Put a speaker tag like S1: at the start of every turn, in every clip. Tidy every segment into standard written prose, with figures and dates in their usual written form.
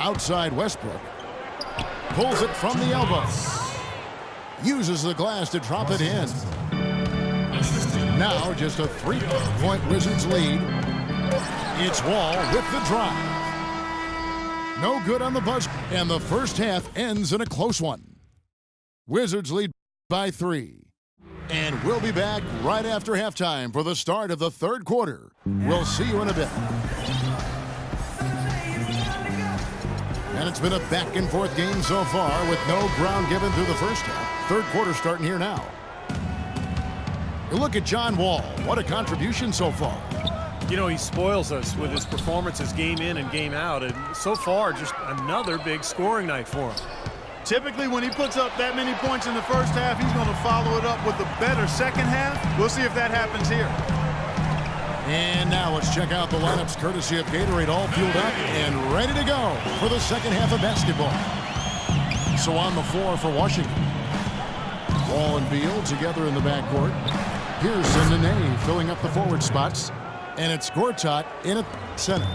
S1: Outside Westbrook. Pulls it from the elbow. Uses the glass to drop it in. Now just a 3-point Wizards lead. It's Wall with the drive. No good on the buzzer. And the first half ends in a close one. Wizards lead by 3. And we'll be back right after halftime for the start of the third quarter. We'll see you in a bit. And it's been a back-and-forth game so far with no ground given through the first half. Third quarter starting here now. You look at John Wall. What a contribution so far.
S2: You know, he spoils us with his performances game in and game out. And so far, just another big scoring night for him.
S3: Typically, when he puts up that many points in the first half, he's going to follow it up with a better second half. We'll see if that happens here.
S1: And now let's check out the lineups courtesy of Gatorade, all fueled up and ready to go for the second half of basketball. So on the floor for Washington. Wall and Beal together in the backcourt. Pierce and Nene filling up the forward spots. And it's Gortat in at center.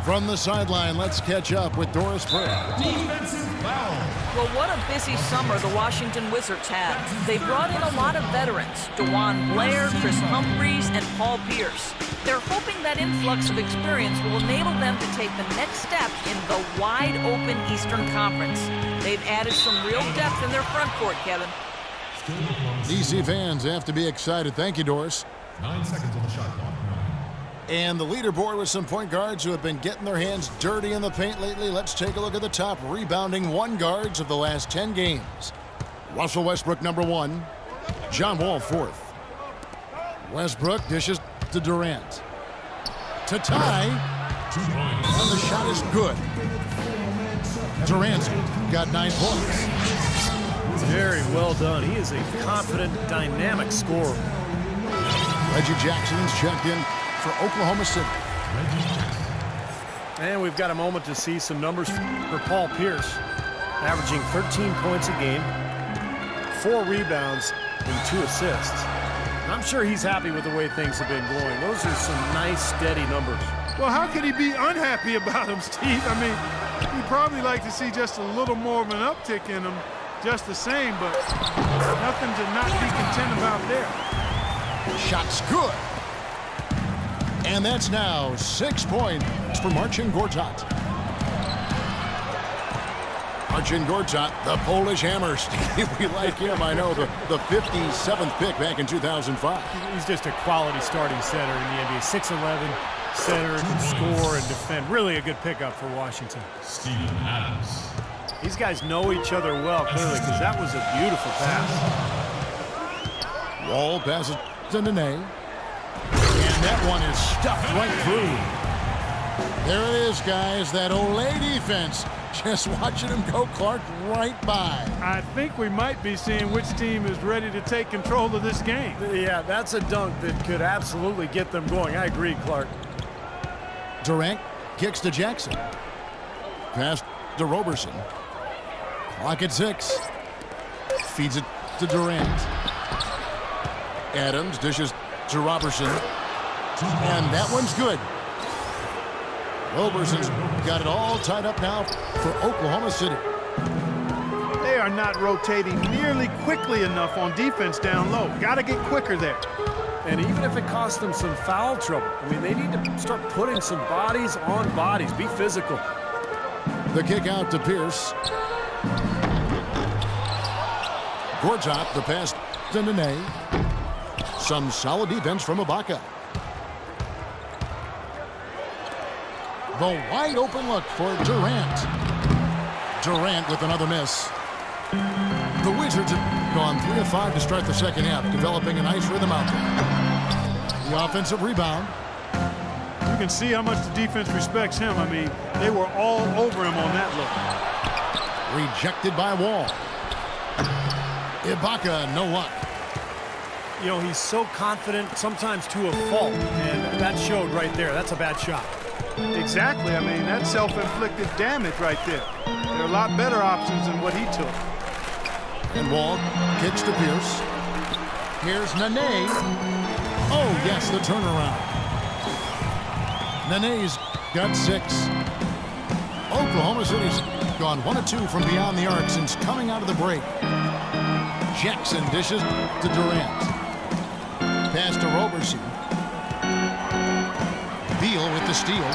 S1: From the sideline, let's catch up with Doris Burke.
S4: Defensive foul.
S5: Well, what a busy summer the Washington Wizards had. They brought in a lot of veterans, DeJuan Blair, Chris Humphries, and Paul Pierce. They're hoping that influx of experience will enable them to take the next step in the wide-open Eastern Conference. They've added some real depth in their front court, Kevin.
S1: DC fans have to be excited. Thank you, Doris.
S4: 9 seconds on the shot clock.
S1: And the leaderboard with some point guards who have been getting their hands dirty in the paint lately. Let's take a look at the top rebounding one guards of the last 10 games. Russell Westbrook, number 1. John Wall, 4th. Westbrook dishes to Durant. To tie. And the shot is good. Durant's got 9 points.
S2: Very well done. He is a confident, dynamic scorer.
S1: Reggie Jackson's checked in for Oklahoma City.
S2: And we've got a moment to see some numbers for Paul Pierce. Averaging 13 points a game, 4 rebounds, and 2 assists. I'm sure he's happy with the way things have been going. Those are some nice, steady numbers.
S3: Well, how could he be unhappy about him, Steve? I mean, he'd probably like to see just a little more of an uptick in him, just the same, but nothing to not be content about there.
S1: Shot's good. And that's now 6 points for Marcin Gortat. Marcin Gortat, the Polish hammer. Steve, we like him. I know, the 57th pick back in 2005.
S2: He's just a quality starting center in the NBA. 6'11", center, can score and defend. Really a good pickup for Washington.
S4: Steven Adams.
S2: These guys know each other well, clearly, because that was a beautiful pass.
S1: Wall passes to Nene. And that one is stuffed right through. There it is, guys. That Olay defense. Just watching him go, Clark, right by.
S3: I think we might be seeing which team is ready to take control of this game.
S2: Yeah, that's a dunk that could absolutely get them going. I agree, Clark.
S1: Durant kicks to Jackson. Pass to Roberson. Clock at 6. Feeds it to Durant. Adams dishes to Roberson. And that one's good. Roberson's got it all tied up now for Oklahoma City.
S3: They are not rotating nearly quickly enough on defense down low. Got to get quicker there.
S2: And even if it costs them some foul trouble, I mean, they need to start putting some bodies on bodies. Be physical.
S1: The kick out to Pierce. Gortat, the pass to Nene. Some solid defense from Ibaka. The wide open look for Durant. Durant with another miss. The Wizards have gone 3 of 5 to start the second half, developing a nice rhythm out there. The offensive rebound.
S3: You can see how much the defense respects him. I mean, they were all over him on that look.
S1: Rejected by Wall. Ibaka, no luck.
S2: You know, he's so confident, sometimes to a fault, and that showed right there. That's a bad shot.
S3: Exactly. I mean, that's self-inflicted damage right there. There are a lot better options than what he took.
S1: And Wall kicks to Pierce. Here's Nene. Oh, yes, the turnaround. Nene's got 6. Oklahoma City's gone 1 of 2 from beyond the arc since coming out of the break. Jackson dishes to Durant. Pass to Roberson. Beal with the steal.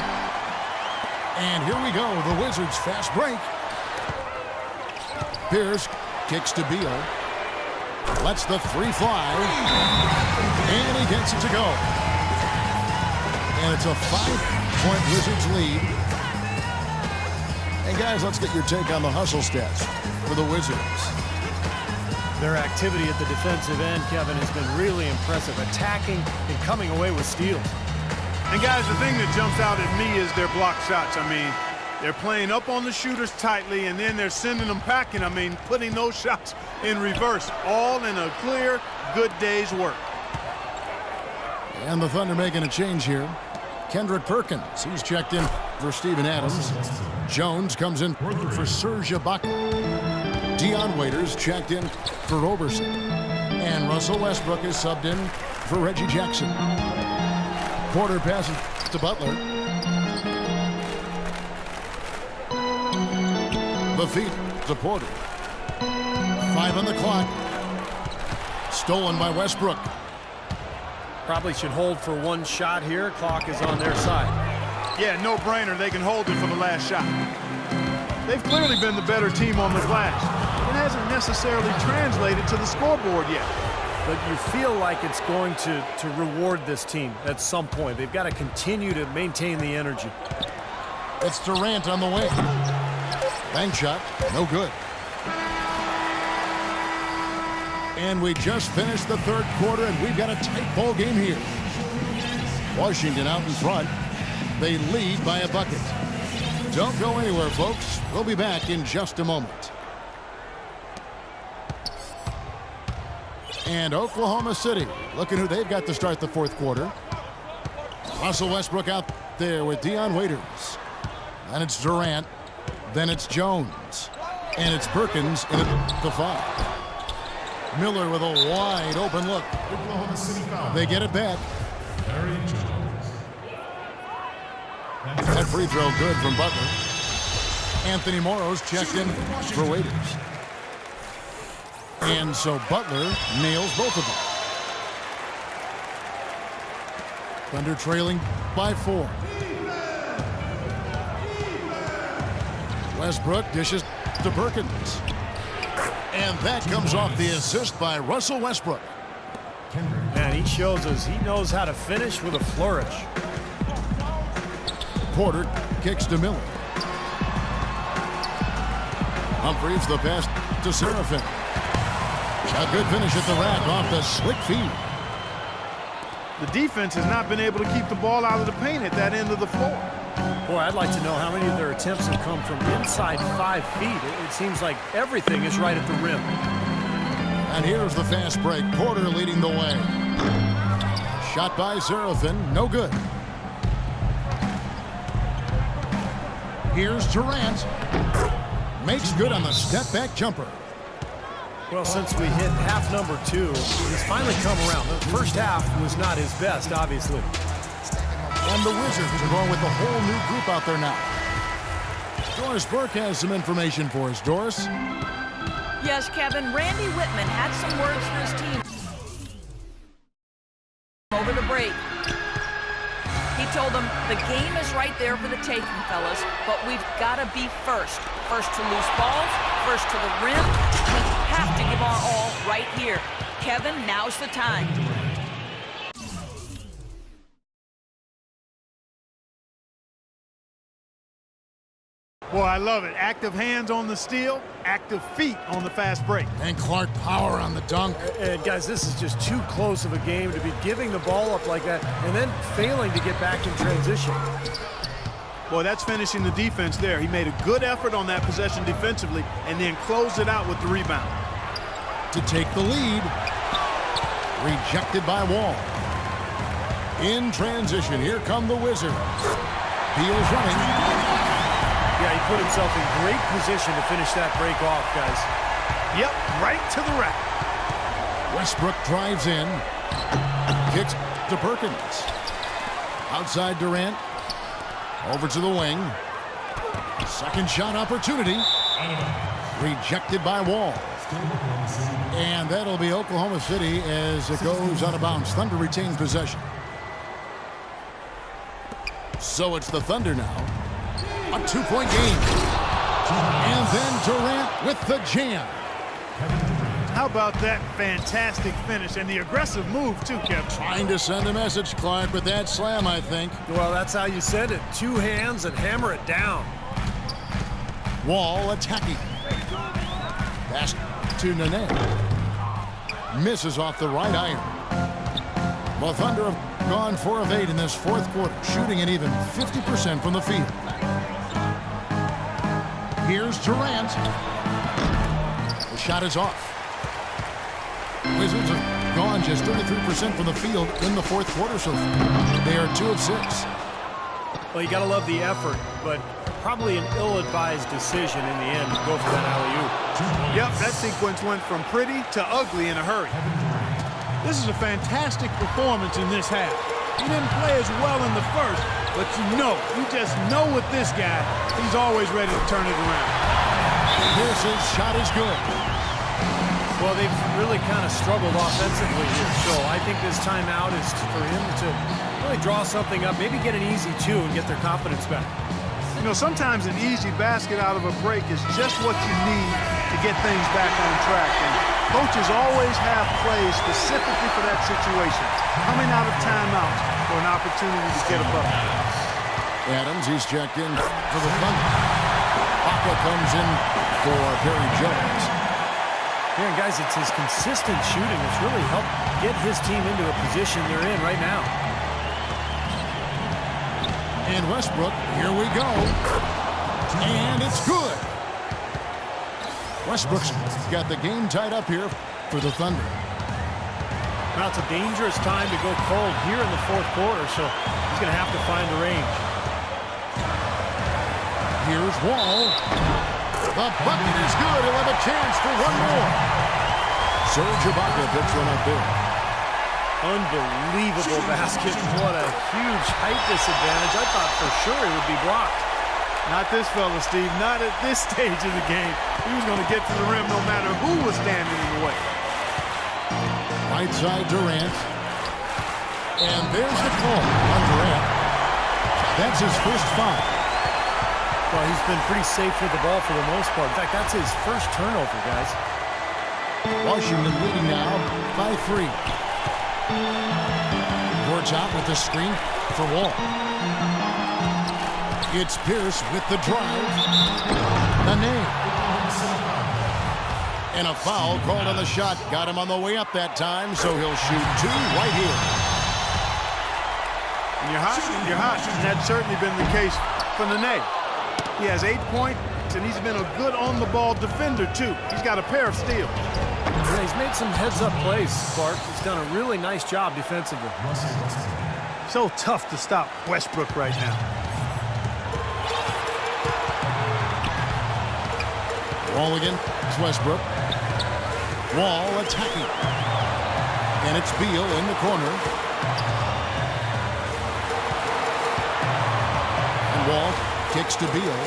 S1: And here we go, the Wizards fast break. Pierce kicks to Beal. Lets the three fly. And he gets it to go. And it's a 5-point Wizards lead. And guys, let's get your take on the hustle stats for the Wizards.
S2: Their activity at the defensive end, Kevin, has been really impressive, attacking and coming away with steals.
S3: And guys, the thing that jumps out at me is their block shots. I mean, they're playing up on the shooters tightly, and then they're sending them packing. I mean, putting those shots in reverse, all in a clear, good day's work.
S1: And the Thunder making a change here. Kendrick Perkins, he's checked in for Steven Adams. Jones comes in for Serge Ibaka. Dion Waiters checked in for Roberson. And Russell Westbrook is subbed in for Reggie Jackson. Porter passes to Butler. The feed to Porter. 5 on the clock. Stolen by Westbrook.
S2: Probably should hold for one shot here. Clock is on their side.
S3: Yeah, no-brainer. They can hold it for the last shot. They've clearly been the better team on the glass. It hasn't necessarily translated to the scoreboard yet.
S2: But you feel like it's going to reward this team at some point. They've got to continue to maintain the energy.
S1: It's Durant on the wing. Bank shot, no good. And we just finished the third quarter, and we've got a tight ball game here. Washington out in front. They lead by a bucket. Don't go anywhere, folks. We'll be back in just a moment. And Oklahoma City, looking who they've got to start the fourth quarter. Russell Westbrook out there with Dion Waiters. Then it's Durant. Then it's Jones. And it's Perkins in the 5. Miller with a wide open look.
S4: Oklahoma City foul.
S1: They get it back.
S4: Larry Jones.
S1: That free throw good from Butler. Anthony Morrow's checked in for Waiters. And so Butler nails both of them. Thunder trailing by 4. Westbrook dishes to Perkins. And that comes off the assist by Russell Westbrook.
S2: Man, he shows us he knows how to finish with a flourish.
S1: Porter kicks to Miller. Humphries the pass to Serafin. A good finish at the rack off the slick feed.
S3: The defense has not been able to keep the ball out of the paint at that end of the floor.
S2: Boy, I'd like to know how many of their attempts have come from inside 5 feet. It seems like everything is right at the rim.
S1: And here's the fast break. Porter leading the way. Shot by Serafin, no good. Here's Durant. Makes good on the step-back jumper.
S2: Well, since we hit half number 2, he's finally come around. The first half was not his best, obviously.
S1: And the Wizards are going with a whole new group out there now. Doris Burke has some information for us. Doris?
S5: Yes, Kevin, Randy Whitman had some words for his team over the break. He told them, the game is right there for the taking, fellas, but we've got to be first. First to loose balls, first to the rim. We have to give our all right here. Kevin, now's the time.
S3: Boy, I love it. Active hands on the steal, active feet on the fast break.
S1: And Clark Power on the dunk.
S2: And guys, this is just too close of a game to be giving the ball up like that and then failing to get back in transition.
S3: Boy, that's finishing the defense there. He made a good effort on that possession defensively and then closed it out with the rebound.
S1: To take the lead. Rejected by Wall. In transition, here come the Wizards. Beal's running.
S2: Yeah, he put himself in great position to finish that break off, guys.
S3: Yep, right to the rack.
S1: Westbrook drives in. Kicks to Perkins. Outside Durant. Over to the wing. Second shot opportunity. Rejected by Wall. And that'll be Oklahoma City as it goes out of bounds. Thunder retain possession. So it's the Thunder now. A 2-point game. And then Durant with the jam.
S3: How about that fantastic finish and the aggressive move, too, Kevin?
S1: Trying to send a message, Clark, with that slam, I think.
S2: Well, that's how you send it. 2 hands and hammer it down.
S1: Wall attacking. Pass to Nene. Misses off the right iron. The Thunder have gone 4 of 8 in this fourth quarter, shooting an even 50% from the field. Here's Durant. The shot is off. Wizards have gone just 33% from the field in the fourth quarter so far. They are 2 of 6.
S2: Well, you got to love the effort, but probably an ill-advised decision in the end to go for that alley-oop.
S3: Yep, that sequence went from pretty to ugly in a hurry. This is a fantastic performance in this half. He didn't play as well in the first, but you just know with this guy, he's always ready to turn it around.
S1: Pierce's shot is good.
S2: Well, they've really kind of struggled offensively here, so I think this timeout is for him to really draw something up, maybe get an easy 2 and get their confidence back.
S3: You know, sometimes an easy basket out of a break is just what you need to get things back on track. And coaches always have plays specifically for that situation, coming out of timeouts for an opportunity to get a bucket.
S1: Adams, he's checked in for the Thunder. Baca comes in for Perry Jones.
S2: Yeah, and guys, it's his consistent shooting that's really helped get his team into a position they're in right now.
S1: And Westbrook, here we go. And it's good. Westbrook's got the game tied up here for the Thunder.
S2: Now it's a dangerous time to go cold here in the fourth quarter, so he's going to have to find the range.
S1: Here's Wall. The bucket is good. He'll have a chance for one more. Serge Ibaka picks one up there.
S2: Unbelievable basket. What a huge height disadvantage. I thought for sure he would be blocked.
S3: Not this fella, Steve. Not at this stage of the game. He was going to get to the rim no matter who was standing in the way.
S1: Right side Durant. And there's the call on Durant. That's his first foul.
S2: Well, he's been pretty safe with the ball for the most part. In fact, that's his first turnover, guys.
S1: Washington leading now by 3. Gortat with the screen for Wall. It's Pierce with the drive. Nene. And a foul called on the shot. Got him on the way up that time, so he'll shoot 2 right here.
S3: And you're hot. And that's certainly been the case for Nene. He has 8 points, and he's been a good on-the-ball defender, too. He's got a pair of steals.
S2: Yeah, he's made some heads-up plays, Clark. He's done a really nice job defensively.
S3: So tough to stop Westbrook right now.
S1: Wall again. It's Westbrook. Wall attacking. And it's Beal in the corner. And Wall kicks to Beal.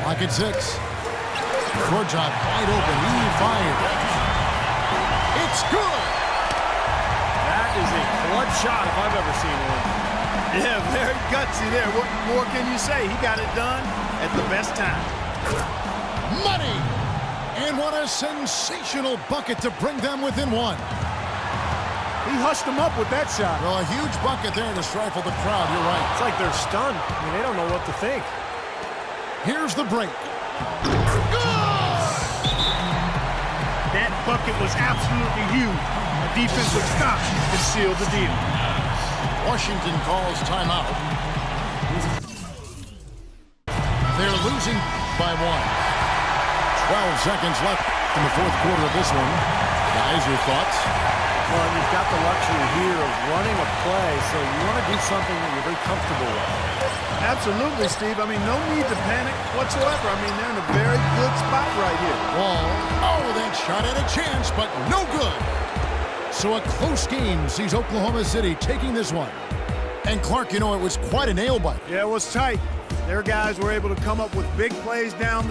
S1: Lock at 6. Gortat wide open. He fired. It's good.
S2: That is a clutch shot if I've ever seen one.
S3: Yeah, very gutsy there. What more can you say? He got it done at the best time.
S1: Money! And what a sensational bucket to bring them within 1.
S3: He hushed them up with that shot.
S1: Well, a huge bucket there to stifle the crowd. You're right.
S2: It's like they're stunned. I mean, they don't know what to think.
S1: Here's the break. Good!
S3: That bucket was absolutely huge. A defensive stop to seal the deal.
S1: Washington calls timeout. They're losing by 1. 12 seconds left in the fourth quarter of this one. Guys, your thoughts?
S2: Well, you've got the luxury here of running a play, so you want to do something that you're very comfortable with.
S3: Absolutely, Steve. I mean, no need to panic whatsoever. I mean, they're in a very good spot right here.
S1: Wall. Oh, that shot had a chance, but no good. So a close game sees Oklahoma City taking this one. And Clark, you know, it was quite a nail biter.
S3: Yeah, it was tight. Their guys were able to come up with big plays down the